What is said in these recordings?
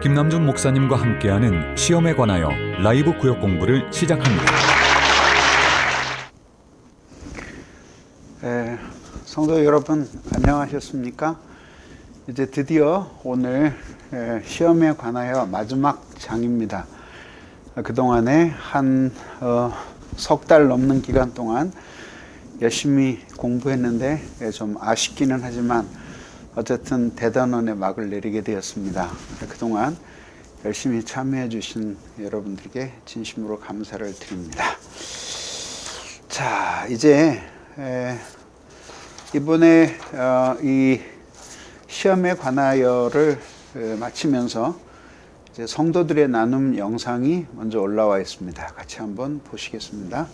김남준 목사님과 함께하는 시험에 관하여 라이브 구역 공부를 시작합니다. 성도 여러분 안녕하셨습니까? 이제 드디어 오늘 시험에 관하여 마지막 장입니다. 그동안에 한 석 달 넘는 기간 동안 열심히 공부했는데 좀 아쉽기는 하지만 어쨌든 대단원의 막을 내리게 되었습니다. 그동안 열심히 참여해 주신 여러분들께 진심으로 감사를 드립니다. 자, 이제 이번에 이 시험에 관하여를 마치면서 이제 성도들의 나눔 영상이 먼저 올라와 있습니다. 같이 한번 보시겠습니다.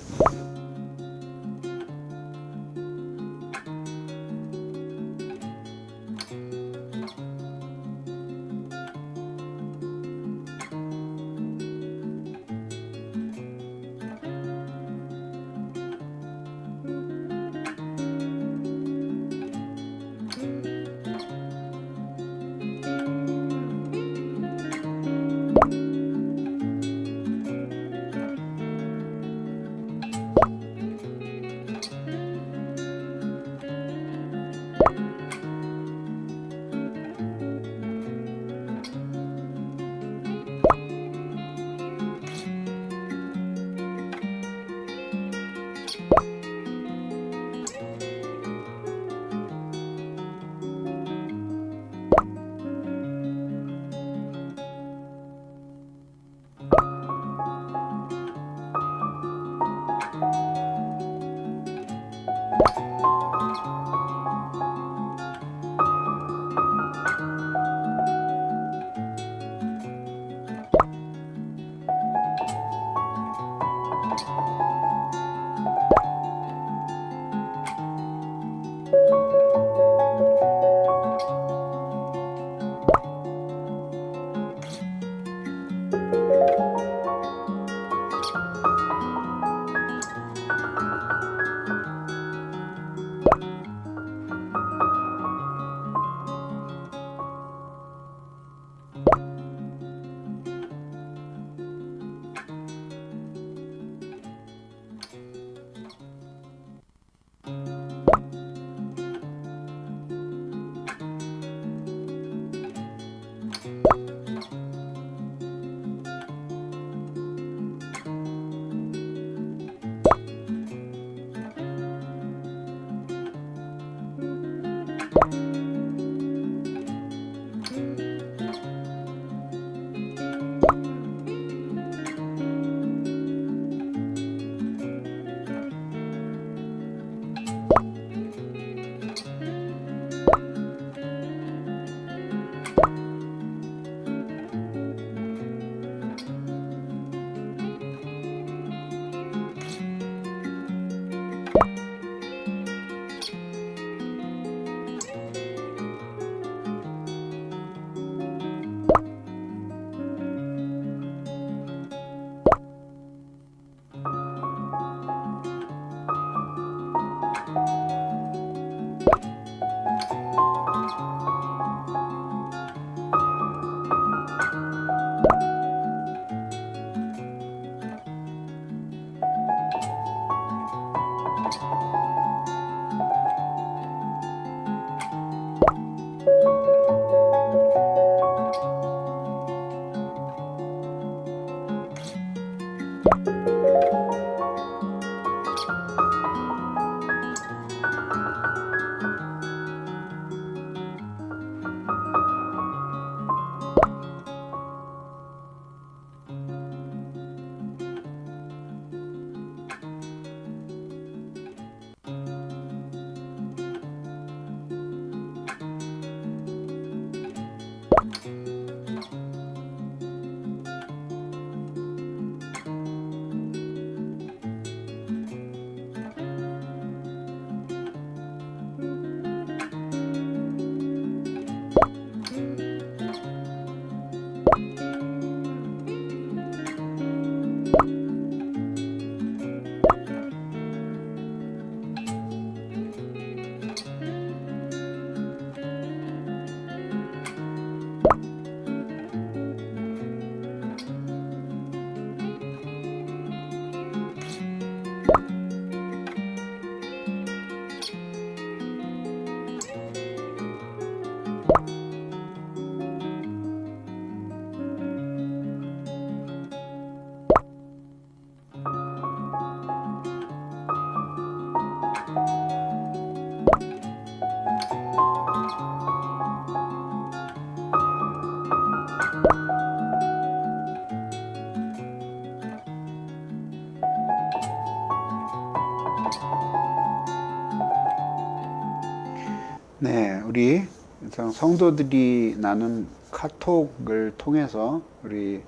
네, 우리 성도들이 나눈 카톡을 통해서 우리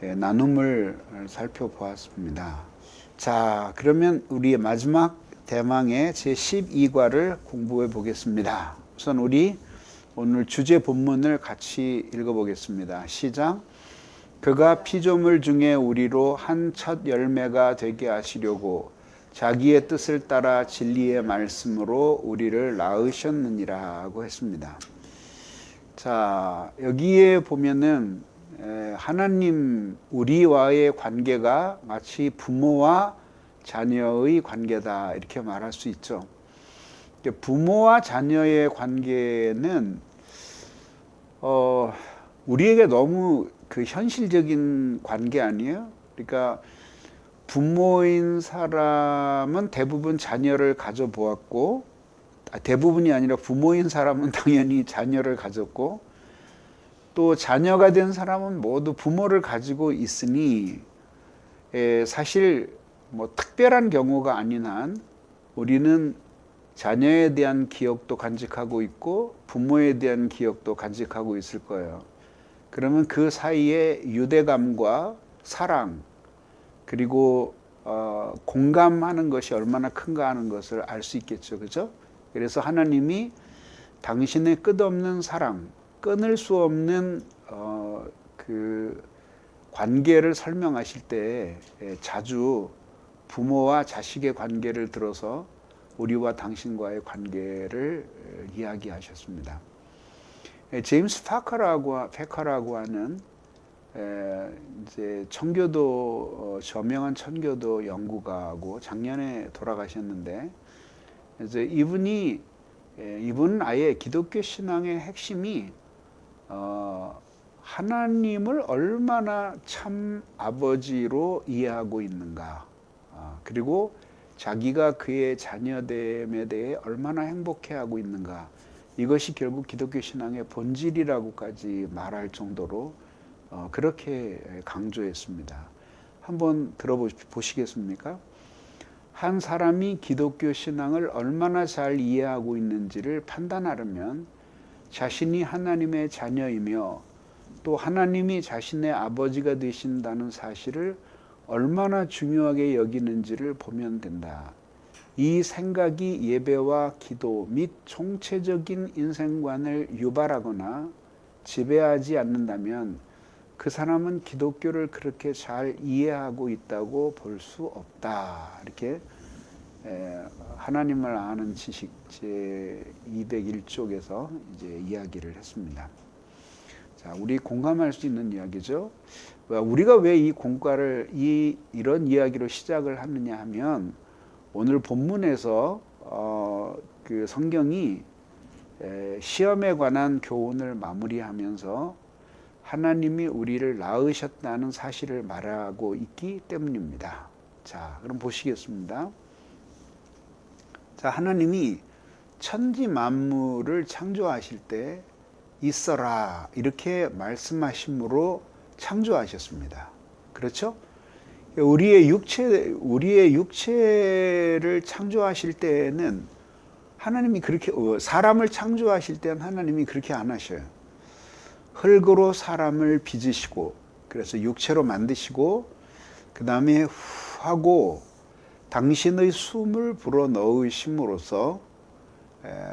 나눔을 살펴보았습니다. 자, 그러면 우리의 마지막 대망의 제12과를 공부해 보겠습니다. 우선 우리 오늘 주제 본문을 같이 읽어보겠습니다. 시작. 그가 피조물 중에 우리로 한 첫 열매가 되게 하시려고 자기의 뜻을 따라 진리의 말씀으로 우리를 낳으셨느니라고 했습니다. 자, 여기에 보면은 하나님 우리와의 관계가 마치 부모와 자녀의 관계다 이렇게 말할 수 있죠. 부모와 자녀의 관계는 우리에게 너무 그 현실적인 관계 아니에요? 그러니까 부모인 사람은 대부분 자녀를 가져보았고, 대부분이 아니라 부모인 사람은 당연히 자녀를 가졌고, 또 자녀가 된 사람은 모두 부모를 가지고 있으니 사실 뭐 특별한 경우가 아닌 한 우리는 자녀에 대한 기억도 간직하고 있고 부모에 대한 기억도 간직하고 있을 거예요. 그러면 그 사이에 유대감과 사랑 그리고 공감하는 것이 얼마나 큰가 하는 것을 알 수 있겠죠. 그죠? 그래서 하나님이 당신의 끝없는 사랑, 끊을 수 없는 그 관계를 설명하실 때 자주 부모와 자식의 관계를 들어서 우리와 당신과의 관계를 이야기하셨습니다. 제임스 페커라고 하는 이제 청교도 저명한 청교도 연구가하고 작년에 돌아가셨는데 이제 이분은 아예 기독교 신앙의 핵심이 하나님을 얼마나 참 아버지로 이해하고 있는가, 그리고 자기가 그의 자녀됨에 대해 얼마나 행복해하고 있는가, 이것이 결국 기독교 신앙의 본질이라고까지 말할 정도로 그렇게 강조했습니다. 한번 들어보시겠습니까? 한 사람이 기독교 신앙을 얼마나 잘 이해하고 있는지를 판단하려면 자신이 하나님의 자녀이며 또 하나님이 자신의 아버지가 되신다는 사실을 얼마나 중요하게 여기는지를 보면 된다. 이 생각이 예배와 기도 및 총체적인 인생관을 유발하거나 지배하지 않는다면 그 사람은 기독교를 그렇게 잘 이해하고 있다고 볼 수 없다. 이렇게 하나님을 아는 지식 제 201쪽에서 이제 이야기를 했습니다. 자, 우리 공감할 수 있는 이야기죠. 우리가 왜 이 공과를 이런 이야기로 시작을 하느냐 하면 오늘 본문에서 그 성경이 시험에 관한 교훈을 마무리하면서 하나님이 우리를 낳으셨다는 사실을 말하고 있기 때문입니다. 자, 그럼 보시겠습니다. 자, 하나님이 천지 만물을 창조하실 때 있어라 이렇게 말씀하심으로 창조하셨습니다. 그렇죠? 우리의 육체를 창조하실 때는 하나님이 그렇게, 사람을 창조하실 때는 하나님이 그렇게 안 하셔요. 흙으로 사람을 빚으시고 그래서 육체로 만드시고 그 다음에 하고 당신의 숨을 불어 넣으심으로써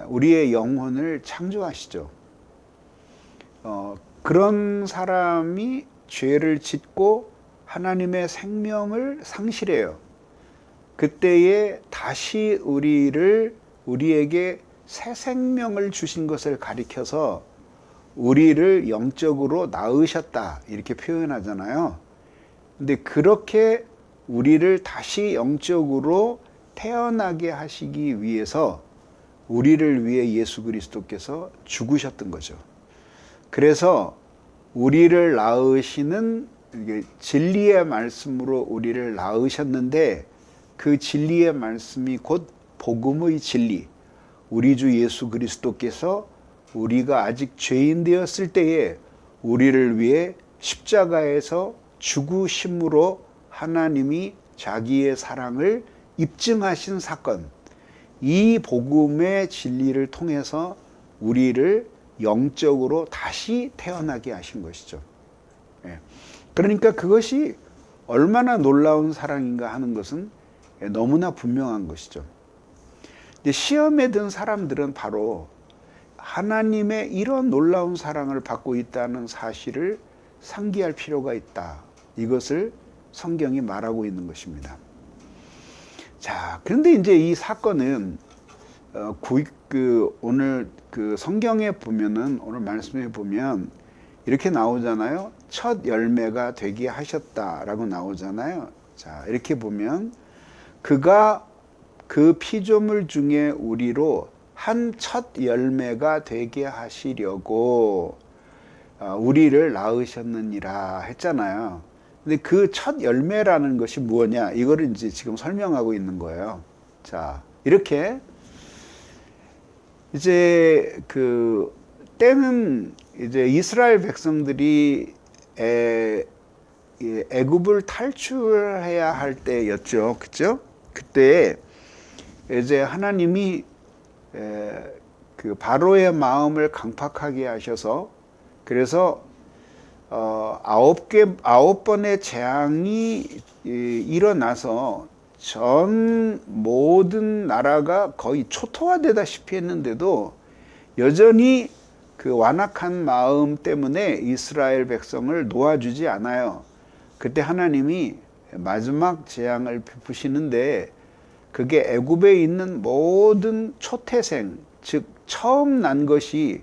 우리의 영혼을 창조하시죠. 그런 사람이 죄를 짓고 하나님의 생명을 상실해요. 그때에 다시 우리에게 새 생명을 주신 것을 가리켜서 우리를 영적으로 낳으셨다 이렇게 표현하잖아요. 근데 그렇게 우리를 다시 영적으로 태어나게 하시기 위해서 우리를 위해 예수 그리스도께서 죽으셨던 거죠. 그래서 우리를 낳으시는 진리의 말씀으로 우리를 낳으셨는데 그 진리의 말씀이 곧 복음의 진리, 우리 주 예수 그리스도께서 우리가 아직 죄인 되었을 때에 우리를 위해 십자가에서 죽으심으로 하나님이 자기의 사랑을 입증하신 사건, 이 복음의 진리를 통해서 우리를 영적으로 다시 태어나게 하신 것이죠. 그러니까 그것이 얼마나 놀라운 사랑인가 하는 것은 너무나 분명한 것이죠. 시험에 든 사람들은 바로 하나님의 이런 놀라운 사랑을 받고 있다는 사실을 상기할 필요가 있다. 이것을 성경이 말하고 있는 것입니다. 자, 그런데 이제 이 사건은 오늘 성경에 보면은, 오늘 말씀에 보면 이렇게 나오잖아요. 첫 열매가 되게 하셨다라고 나오잖아요. 자, 이렇게 보면 그가 그 피조물 중에 우리로 한 첫 열매가 되게 하시려고 우리를 낳으셨느니라 했잖아요. 근데 그 첫 열매라는 것이 무엇냐? 이거를 이제 지금 설명하고 있는 거예요. 자, 이렇게 이제 때는 이제 이스라엘 백성들이 애굽을 탈출해야 할 때였죠. 그죠? 그때 이제 하나님이 바로의 마음을 강팍하게 하셔서, 그래서 9번의 재앙이 일어나서 전 모든 나라가 거의 초토화되다시피 했는데도 여전히 그 완악한 마음 때문에 이스라엘 백성을 놓아주지 않아요. 그때 하나님이 마지막 재앙을 베푸시는데 그게 애굽에 있는 모든 초태생, 즉 처음 난 것이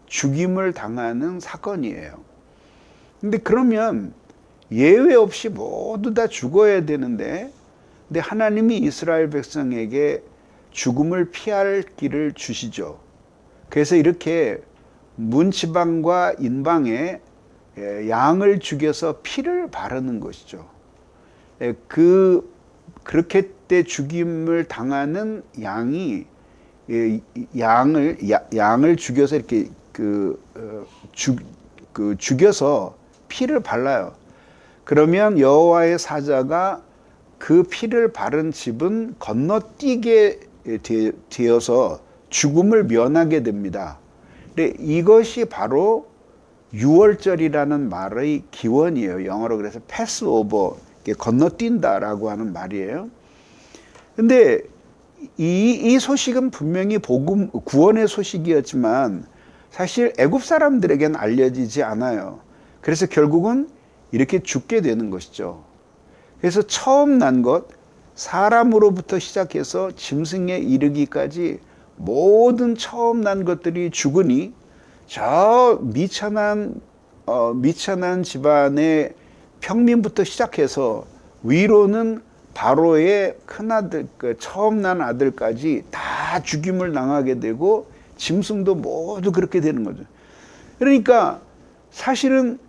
죽임을 당하는 사건이에요. 근데 그러면 예외 없이 모두 다 죽어야 되는데, 근데 하나님이 이스라엘 백성에게 죽음을 피할 길을 주시죠. 그래서 이렇게 문지방과 인방에 양을 죽여서 피를 바르는 것이죠. 그렇게 때 죽임을 당하는 양이 양을 죽여서 이렇게 죽여서 피를 발라요. 그러면 여호와의 사자가 그 피를 바른 집은 건너뛰게 되어서 죽음을 면하게 됩니다. 근데 이것이 바로 유월절이라는 말의 기원이에요. 영어로 그래서 패스오버, 건너뛴다라고 하는 말이에요. 근데 이 소식은 분명히 복음, 구원의 소식이었지만 사실 애굽 사람들에게는 알려지지 않아요. 그래서 결국은 이렇게 죽게 되는 것이죠. 그래서 처음 난 것, 사람으로부터 시작해서 짐승에 이르기까지 모든 처음 난 것들이 죽으니 저 미천한 집안의 평민부터 시작해서 위로는 바로의 큰아들, 처음 난 아들까지 다 죽임을 당하게 되고 짐승도 모두 그렇게 되는 거죠. 그러니까 사실은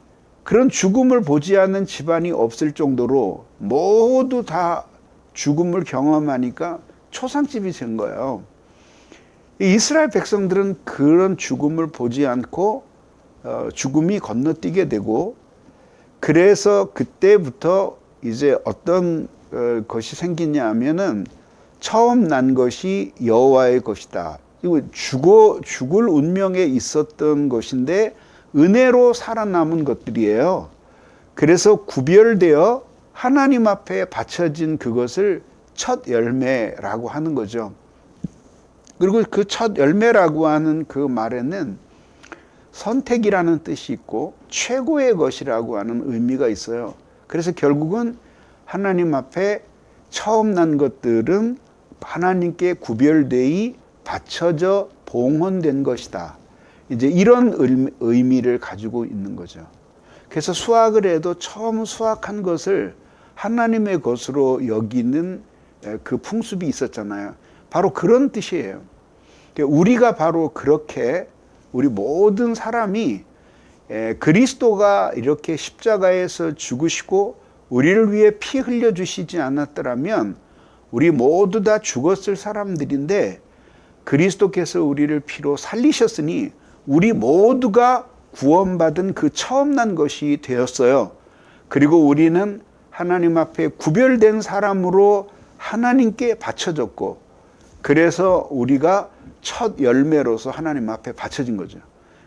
그런 죽음을 보지 않는 집안이 없을 정도로 모두 다 죽음을 경험하니까 초상집이 된 거예요. 이스라엘 백성들은 그런 죽음을 보지 않고 죽음이 건너뛰게 되고, 그래서 그때부터 이제 어떤 것이 생기냐 하면은 처음 난 것이 여호와의 것이다. 이거 죽을 운명에 있었던 것인데 은혜로 살아남은 것들이에요. 그래서 구별되어 하나님 앞에 바쳐진 그것을 첫 열매라고 하는 거죠. 그리고 그 첫 열매라고 하는 그 말에는 선택이라는 뜻이 있고 최고의 것이라고 하는 의미가 있어요. 그래서 결국은 하나님 앞에 처음 난 것들은 하나님께 구별되이 바쳐져 봉헌된 것이다. 이제 이런 의미를 가지고 있는 거죠. 그래서 수확을 해도 처음 수확한 것을 하나님의 것으로 여기는 그 풍습이 있었잖아요. 바로 그런 뜻이에요. 우리가 바로 그렇게 우리 모든 사람이 그리스도가 이렇게 십자가에서 죽으시고 우리를 위해 피 흘려주시지 않았더라면 우리 모두 다 죽었을 사람들인데 그리스도께서 우리를 피로 살리셨으니 우리 모두가 구원받은 그 처음 난 것이 되었어요. 그리고 우리는 하나님 앞에 구별된 사람으로 하나님께 바쳐졌고 그래서 우리가 첫 열매로서 하나님 앞에 바쳐진 거죠.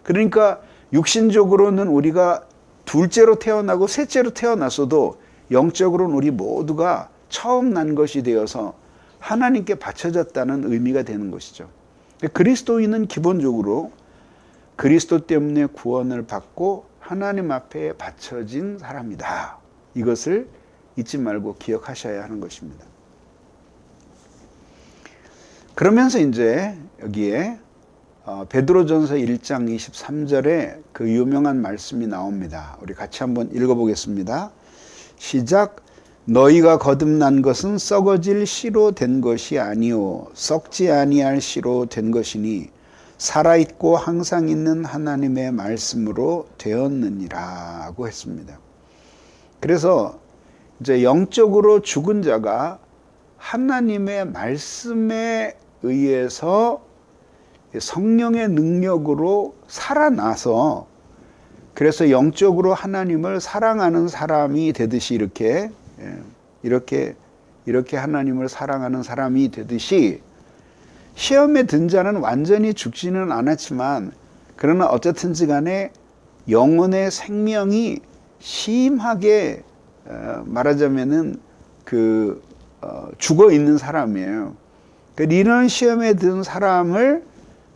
그러니까 육신적으로는 우리가 둘째로 태어나고 셋째로 태어났어도 영적으로는 우리 모두가 처음 난 것이 되어서 하나님께 바쳐졌다는 의미가 되는 것이죠. 그리스도인은 기본적으로 그리스도 때문에 구원을 받고 하나님 앞에 바쳐진 사람이다. 이것을 잊지 말고 기억하셔야 하는 것입니다. 그러면서 이제 여기에 베드로전서 1장 23절에 그 유명한 말씀이 나옵니다. 우리 같이 한번 읽어보겠습니다. 시작. 너희가 거듭난 것은 썩어질 씨로 된 것이 아니요 썩지 아니할 씨로 된 것이니 살아있고 항상 있는 하나님의 말씀으로 되었느니라고 했습니다. 그래서 이제 영적으로 죽은 자가 하나님의 말씀에 의해서 성령의 능력으로 살아나서 그래서 영적으로 하나님을 사랑하는 사람이 되듯이 이렇게 하나님을 사랑하는 사람이 되듯이 시험에 든 자는 완전히 죽지는 않았지만 그러나 어쨌든지 간에 영혼의 생명이 심하게 말하자면은 죽어 있는 사람이에요. 이런 시험에 든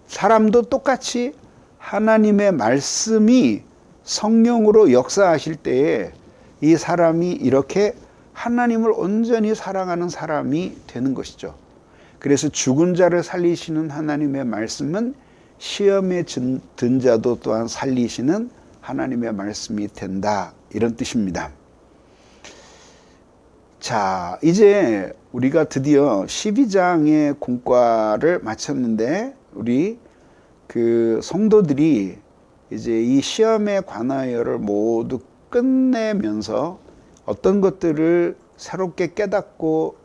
사람도 똑같이 하나님의 말씀이 성령으로 역사하실 때에 이 사람이 이렇게 하나님을 온전히 사랑하는 사람이 되는 것이죠. 그래서 죽은 자를 살리시는 하나님의 말씀은 시험에 든 자도 또한 살리시는 하나님의 말씀이 된다. 이런 뜻입니다. 자, 이제 우리가 드디어 12장의 공과를 마쳤는데 우리 그 성도들이 이제 이 시험에 관하여를 모두 끝내면서 어떤 것들을 새롭게 깨닫고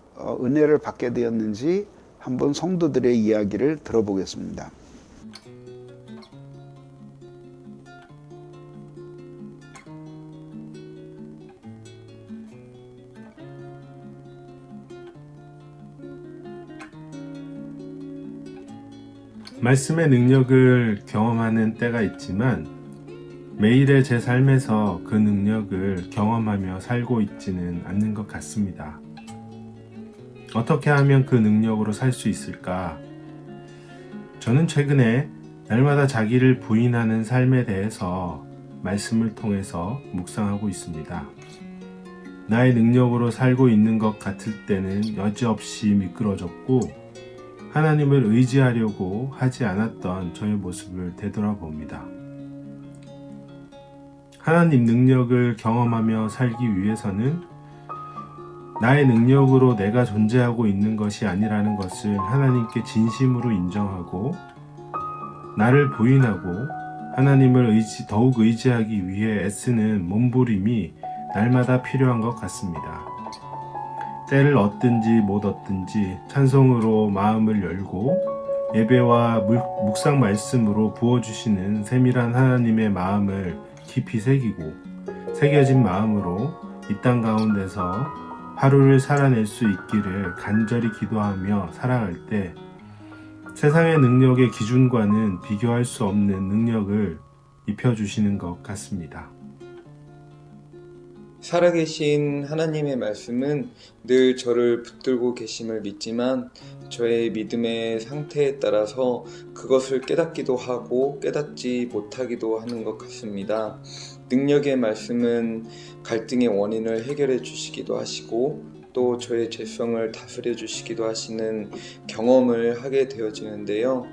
은혜를 받게 되었는지 한번 성도들의 이야기를 들어보겠습니다. 말씀의 능력을 경험하는 때가 있지만 매일의 제 삶에서 그 능력을 경험하며 살고 있지는 않는 것 같습니다. 어떻게 하면 그 능력으로 살 수 있을까? 저는 최근에 날마다 자기를 부인하는 삶에 대해서 말씀을 통해서 묵상하고 있습니다. 나의 능력으로 살고 있는 것 같을 때는 여지없이 미끄러졌고 하나님을 의지하려고 하지 않았던 저의 모습을 되돌아봅니다. 하나님 능력을 경험하며 살기 위해서는 나의 능력으로 내가 존재하고 있는 것이 아니라는 것을 하나님께 진심으로 인정하고 나를 부인하고 하나님을 더욱 의지하기 위해 애쓰는 몸부림이 날마다 필요한 것 같습니다. 때를 얻든지 못 얻든지 찬송으로 마음을 열고 예배와 묵상 말씀으로 부어주시는 세밀한 하나님의 마음을 깊이 새기고 새겨진 마음으로 이 땅 가운데서 하루를 살아낼 수 있기를 간절히 기도하며 살아갈 때 세상의 능력의 기준과는 비교할 수 없는 능력을 입혀주시는 것 같습니다. 살아계신 하나님의 말씀은 늘 저를 붙들고 계심을 믿지만 저의 믿음의 상태에 따라서 그것을 깨닫기도 하고 깨닫지 못하기도 하는 것 같습니다. 능력의 말씀은 갈등의 원인을 해결해 주시기도 하시고 또 저의 죄성을 다스려 주시기도 하시는 경험을 하게 되어지는데요.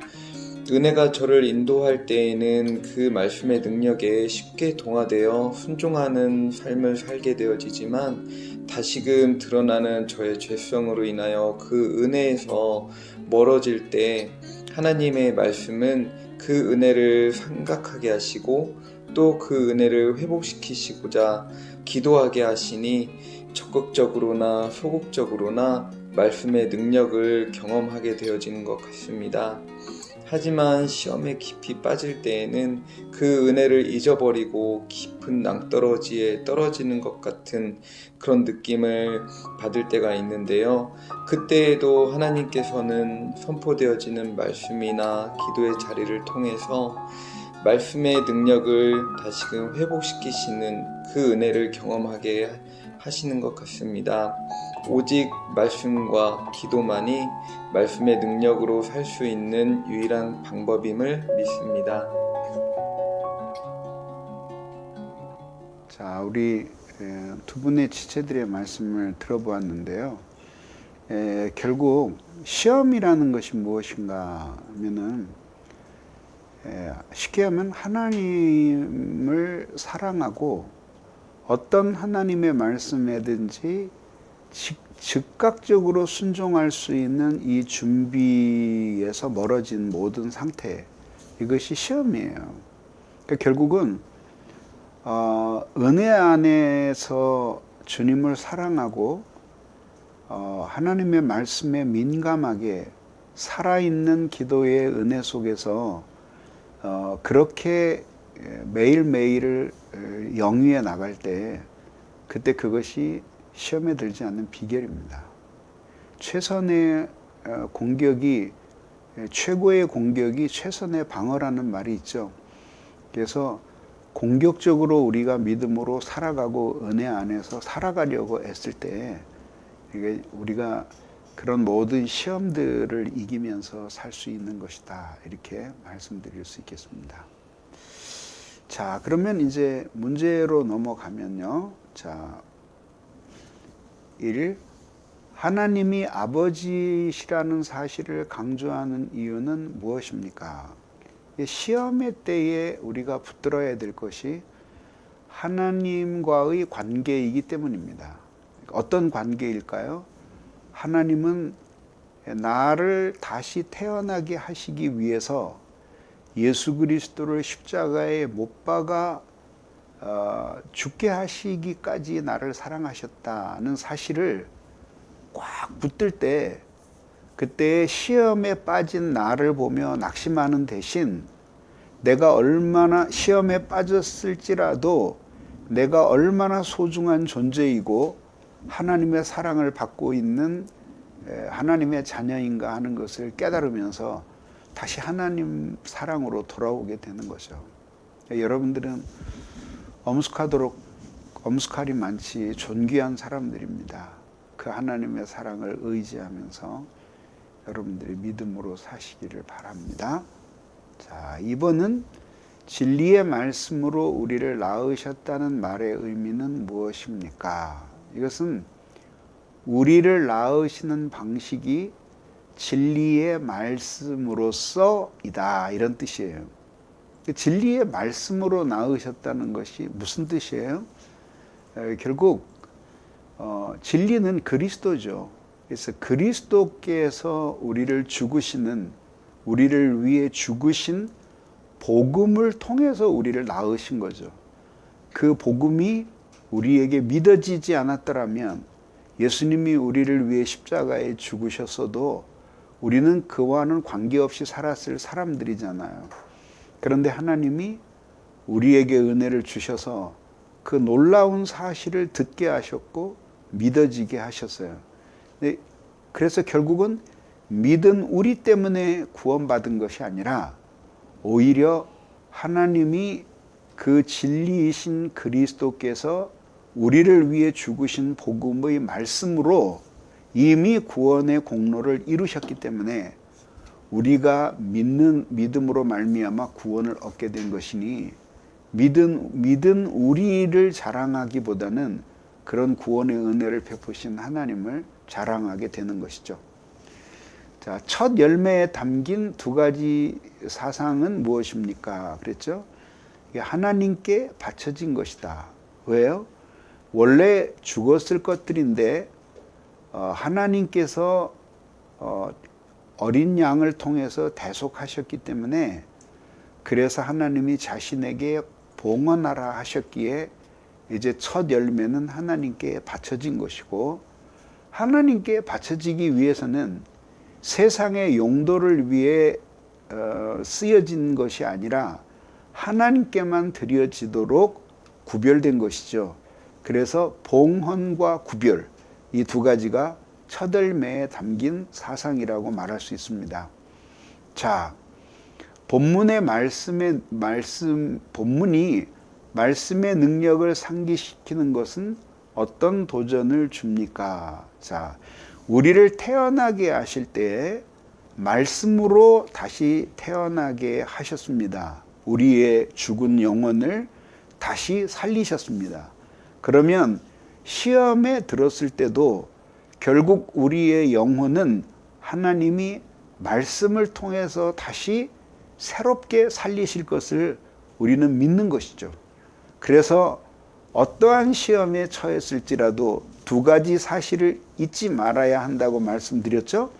은혜가 저를 인도할 때에는 그 말씀의 능력에 쉽게 동화되어 순종하는 삶을 살게 되어지지만 다시금 드러나는 저의 죄성으로 인하여 그 은혜에서 멀어질 때 하나님의 말씀은 그 은혜를 생각하게 하시고 또 그 은혜를 회복시키시고자 기도하게 하시니 적극적으로나 소극적으로나 말씀의 능력을 경험하게 되어지는 것 같습니다. 하지만 시험에 깊이 빠질 때에는 그 은혜를 잊어버리고 깊은 낭떠러지에 떨어지는 것 같은 그런 느낌을 받을 때가 있는데요. 그때에도 하나님께서는 선포되어지는 말씀이나 기도의 자리를 통해서 말씀의 능력을 다시금 회복시키시는 그 은혜를 경험하게 하시는 것 같습니다. 오직 말씀과 기도만이 말씀의 능력으로 살 수 있는 유일한 방법임을 믿습니다. 자, 우리 두 분의 지체들의 말씀을 들어보았는데요. 결국 시험이라는 것이 무엇인가 하면은 쉽게 하면 하나님을 사랑하고 어떤 하나님의 말씀에든지 즉각적으로 순종할 수 있는 이 준비에서 멀어진 모든 상태, 이것이 시험이에요. 그러니까 결국은 은혜 안에서 주님을 사랑하고 하나님의 말씀에 민감하게 살아있는 기도의 은혜 속에서 그렇게 매일매일을 영위해 나갈 때 그때 그것이 시험에 들지 않는 비결입니다. 최선의 공격이 최고의 공격이 최선의 방어라는 말이 있죠. 그래서 공격적으로 우리가 믿음으로 살아가고 은혜 안에서 살아가려고 했을 때 우리가 그런 모든 시험들을 이기면서 살 수 있는 것이다, 이렇게 말씀드릴 수 있겠습니다. 자, 그러면 이제 문제로 넘어가면요. 자, 1. 하나님이 아버지시라는 사실을 강조하는 이유는 무엇입니까? 시험의 때에 우리가 붙들어야 될 것이 하나님과의 관계이기 때문입니다. 어떤 관계일까요? 하나님은 나를 다시 태어나게 하시기 위해서 예수 그리스도를 십자가에 못 박아 죽게 하시기까지 나를 사랑하셨다는 사실을 꽉 붙들 때, 그때 시험에 빠진 나를 보며 낙심하는 대신 내가 얼마나 시험에 빠졌을지라도 내가 얼마나 소중한 존재이고 하나님의 사랑을 받고 있는 하나님의 자녀인가 하는 것을 깨달으면서 다시 하나님 사랑으로 돌아오게 되는 거죠. 여러분들은 엄숙할이 많지 존귀한 사람들입니다. 그 하나님의 사랑을 의지하면서 여러분들이 믿음으로 사시기를 바랍니다. 자, 2번은 진리의 말씀으로 우리를 낳으셨다는 말의 의미는 무엇입니까? 이것은 우리를 낳으시는 방식이 진리의 말씀으로서이다, 이런 뜻이에요. 진리의 말씀으로 낳으셨다는 것이 무슨 뜻이에요? 결국 진리는 그리스도죠. 그래서 그리스도께서 우리를 위해 죽으신 복음을 통해서 우리를 낳으신 거죠. 그 복음이 우리에게 믿어지지 않았더라면, 예수님이 우리를 위해 십자가에 죽으셨어도 우리는 그와는 관계없이 살았을 사람들이잖아요. 그런데 하나님이 우리에게 은혜를 주셔서 그 놀라운 사실을 듣게 하셨고 믿어지게 하셨어요. 그래서 결국은 믿은 우리 때문에 구원받은 것이 아니라 오히려 하나님이 그 진리이신 그리스도께서 우리를 위해 죽으신 복음의 말씀으로 이미 구원의 공로를 이루셨기 때문에 우리가 믿음으로 말미암아 구원을 얻게 된 것이니, 믿은 우리를 자랑하기보다는 그런 구원의 은혜를 베푸신 하나님을 자랑하게 되는 것이죠. 자, 첫 열매에 담긴 두 가지 사상은 무엇입니까? 그랬죠? 이게 하나님께 바쳐진 것이다. 왜요? 원래 죽었을 것들인데 하나님께서 어린 양을 통해서 대속하셨기 때문에, 그래서 하나님이 자신에게 봉헌하라 하셨기에 이제 첫 열매는 하나님께 바쳐진 것이고, 하나님께 바쳐지기 위해서는 세상의 용도를 위해 쓰여진 것이 아니라 하나님께만 드려지도록 구별된 것이죠. 그래서 봉헌과 구별, 이 두 가지가 첫 열매에 담긴 사상이라고 말할 수 있습니다. 자, 본문의 본문이 말씀의 능력을 상기시키는 것은 어떤 도전을 줍니까? 자, 우리를 태어나게 하실 때 말씀으로 다시 태어나게 하셨습니다. 우리의 죽은 영혼을 다시 살리셨습니다. 그러면 시험에 들었을 때도 결국 우리의 영혼은 하나님이 말씀을 통해서 다시 새롭게 살리실 것을 우리는 믿는 것이죠. 그래서 어떠한 시험에 처했을지라도 두 가지 사실을 잊지 말아야 한다고 말씀드렸죠.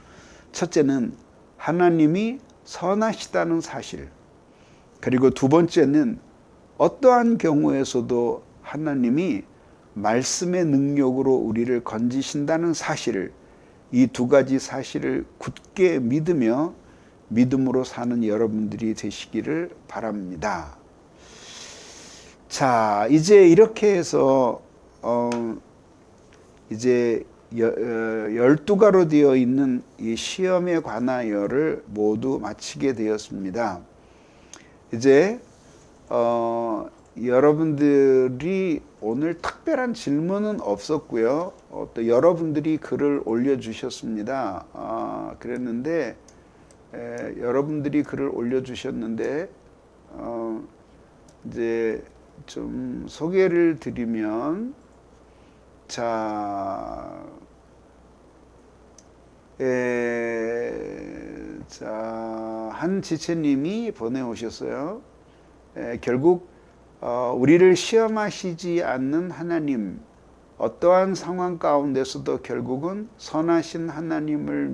첫째는 하나님이 선하시다는 사실, 그리고 두 번째는 어떠한 경우에서도 하나님이 말씀의 능력으로 우리를 건지신다는 사실을, 이 두 가지 사실을 굳게 믿으며 믿음으로 사는 여러분들이 되시기를 바랍니다. 자, 이제 이렇게 해서 이제 12가로 되어 있는 이 시험에 관하여를 모두 마치게 되었습니다. 이제 여러분들이 오늘 특별한 질문은 없었고요. 또 여러분들이 글을 올려주셨습니다. 그랬는데 여러분들이 글을 올려주셨는데 이제 좀 소개를 드리면, 자, 한 지체님이 보내오셨어요. 결국 우리를 시험하시지 않는 하나님, 어떠한 상황 가운데서도 결국은 선하신 하나님을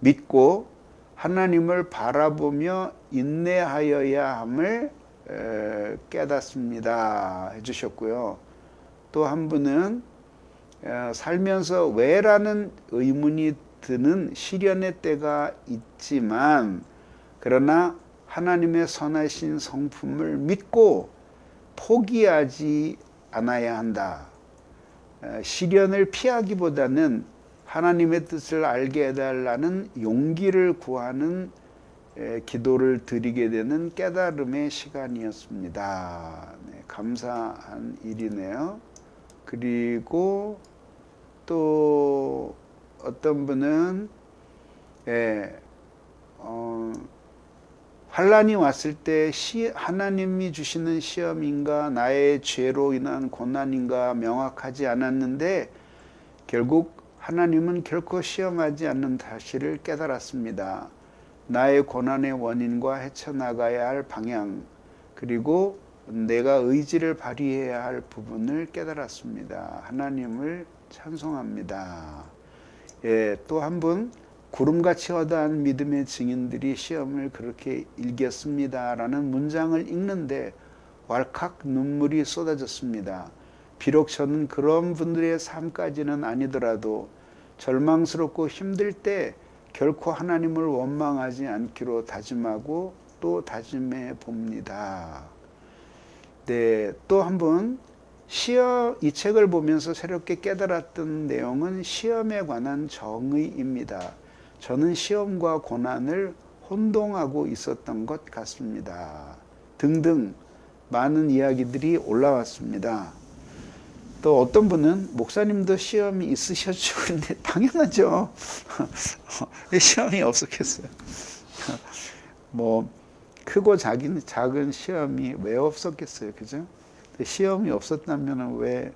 믿고 하나님을 바라보며 인내하여야 함을 깨닫습니다 해주셨고요. 또 한 분은 살면서 왜라는 의문이 드는 시련의 때가 있지만, 그러나 하나님의 선하신 성품을 믿고 포기하지 않아야 한다. 시련을 피하기보다는 하나님의 뜻을 알게 해달라는 용기를 구하는 기도를 드리게 되는 깨달음의 시간이었습니다. 네, 감사한 일이네요. 그리고 또 어떤 분은 환난이 왔을 때 하나님이 주시는 시험인가 나의 죄로 인한 고난인가 명확하지 않았는데 결국 하나님은 결코 시험하지 않는 사실을 깨달았습니다. 나의 고난의 원인과 헤쳐나가야 할 방향, 그리고 내가 의지를 발휘해야 할 부분을 깨달았습니다. 하나님을 찬송합니다. 또 한 분, 구름같이 허다한 믿음의 증인들이 시험을 그렇게 이겼습니다 라는 문장을 읽는데 왈칵 눈물이 쏟아졌습니다. 비록 저는 그런 분들의 삶까지는 아니더라도 절망스럽고 힘들 때 결코 하나님을 원망하지 않기로 다짐하고 또 다짐해 봅니다. 네, 또 한 분, 이 책을 보면서 새롭게 깨달았던 내용은 시험에 관한 정의입니다. 저는 시험과 고난을 혼동하고 있었던 것 같습니다. 등등 많은 이야기들이 올라왔습니다. 또 어떤 분은 목사님도 시험이 있으셨죠? 근데 당연하죠. 시험이 없었겠어요. 뭐 크고 작은 시험이 왜 없었겠어요, 그죠? 시험이 없었다면 왜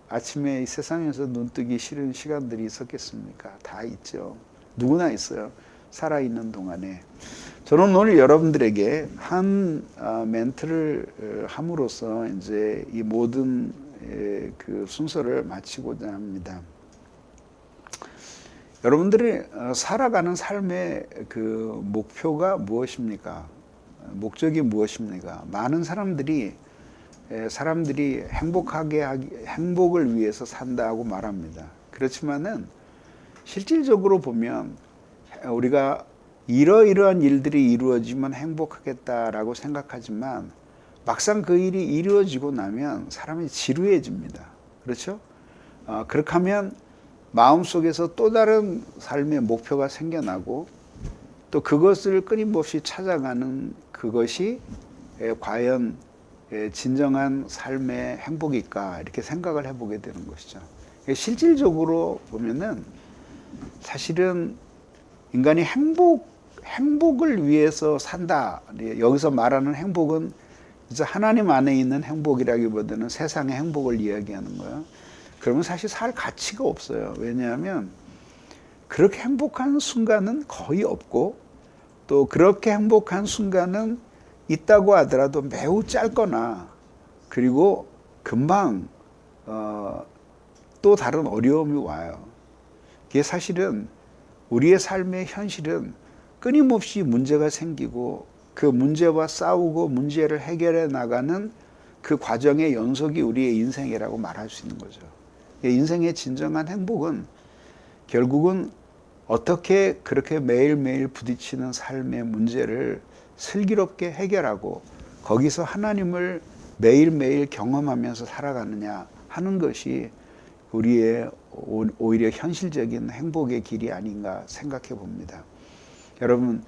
아침에 이 세상에서 눈 뜨기 싫은 시간들이 있었겠습니까? 다 있죠. 누구나 있어요. 살아있는 동안에. 저는 오늘 여러분들에게 한 멘트를 함으로써 이제 이 모든 그 순서를 마치고자 합니다. 여러분들이 살아가는 삶의 그 목표가 무엇입니까? 목적이 무엇입니까? 많은 사람들이 행복을 위해서 산다고 말합니다. 그렇지만은 실질적으로 보면 우리가 이러이러한 일들이 이루어지면 행복하겠다라고 생각하지만 막상 그 일이 이루어지고 나면 사람이 지루해집니다. 그렇죠? 그렇게 하면 마음속에서 또 다른 삶의 목표가 생겨나고 또 그것을 끊임없이 찾아가는 그것이 과연 진정한 삶의 행복일까 이렇게 생각을 해보게 되는 것이죠. 실질적으로 보면은 사실은 인간이 행복을 위해서 산다. 여기서 말하는 행복은 이제 하나님 안에 있는 행복이라기보다는 세상의 행복을 이야기하는 거예요. 그러면 사실 살 가치가 없어요. 왜냐하면 그렇게 행복한 순간은 거의 없고 또 그렇게 행복한 순간은 있다고 하더라도 매우 짧거나 그리고 금방 또 다른 어려움이 와요. 그게 사실은 우리의 삶의 현실은 끊임없이 문제가 생기고 그 문제와 싸우고 문제를 해결해 나가는 그 과정의 연속이 우리의 인생이라고 말할 수 있는 거죠. 인생의 진정한 행복은 결국은 어떻게 그렇게 매일매일 부딪히는 삶의 문제를 슬기롭게 해결하고 거기서 하나님을 매일매일 경험하면서 살아가느냐 하는 것이 우리의 오히려 현실적인 행복의 길이 아닌가 생각해 봅니다. 여러분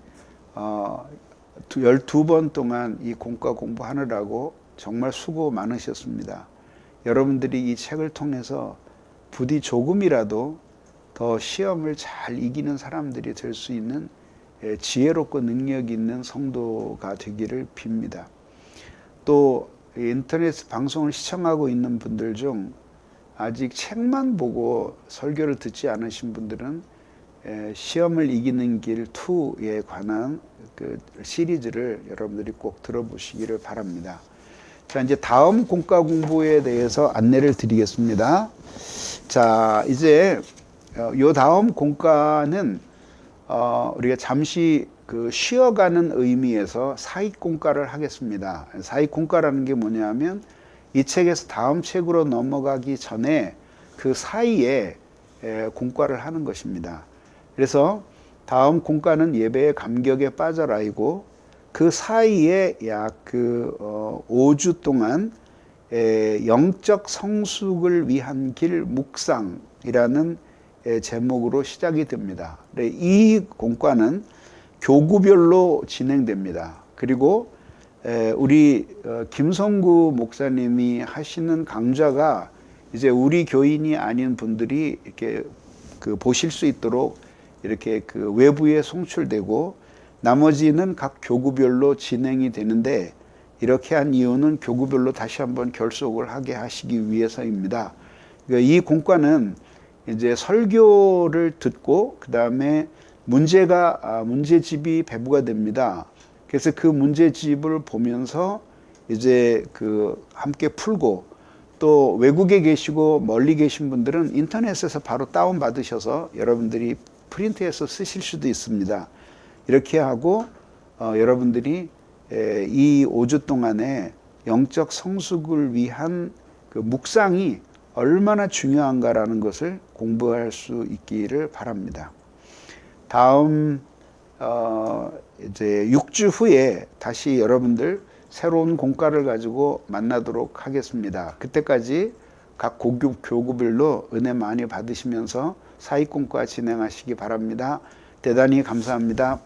12번 동안 이 공과 공부하느라고 정말 수고 많으셨습니다. 여러분들이 이 책을 통해서 부디 조금이라도 더 시험을 잘 이기는 사람들이 될 수 있는 지혜롭고 능력 있는 성도가 되기를 빕니다. 또 인터넷 방송을 시청하고 있는 분들 중 아직 책만 보고 설교를 듣지 않으신 분들은 시험을 이기는 길 2에 관한 그 시리즈를 여러분들이 꼭 들어보시기를 바랍니다. 자, 이제 다음 공과 공부에 대해서 안내를 드리겠습니다. 자, 이제 요 다음 공과는 우리가 잠시 그 쉬어가는 의미에서 사익 공과를 하겠습니다. 사익 공과라는 게 뭐냐면 이 책에서 다음 책으로 넘어가기 전에 그 사이에 공과를 하는 것입니다. 그래서 다음 공과는 예배의 감격에 빠져라이고 그 사이에 약 5주 동안 영적 성숙을 위한 길 묵상이라는 제목으로 시작이 됩니다. 이 공과는 교구별로 진행됩니다. 그리고 우리 김성구 목사님이 하시는 강좌가 이제 우리 교인이 아닌 분들이 이렇게 보실 수 있도록 이렇게 외부에 송출되고 나머지는 각 교구별로 진행이 되는데 이렇게 한 이유는 교구별로 다시 한번 결속을 하게 하시기 위해서입니다. 이 공과는 이제 설교를 듣고 그 다음에 문제집이 배부가 됩니다. 그래서 그 문제집을 보면서 이제 함께 풀고 또 외국에 계시고 멀리 계신 분들은 인터넷에서 바로 다운 받으셔서 여러분들이 프린트해서 쓰실 수도 있습니다. 이렇게 하고 여러분들이 이 5주 동안에 영적 성숙을 위한 그 묵상이 얼마나 중요한가라는 것을 공부할 수 있기를 바랍니다. 다음 이제 6주 후에 다시 여러분들 새로운 공과를 가지고 만나도록 하겠습니다. 그때까지 각 교구별로 은혜 많이 받으시면서 사익공과 진행하시기 바랍니다. 대단히 감사합니다.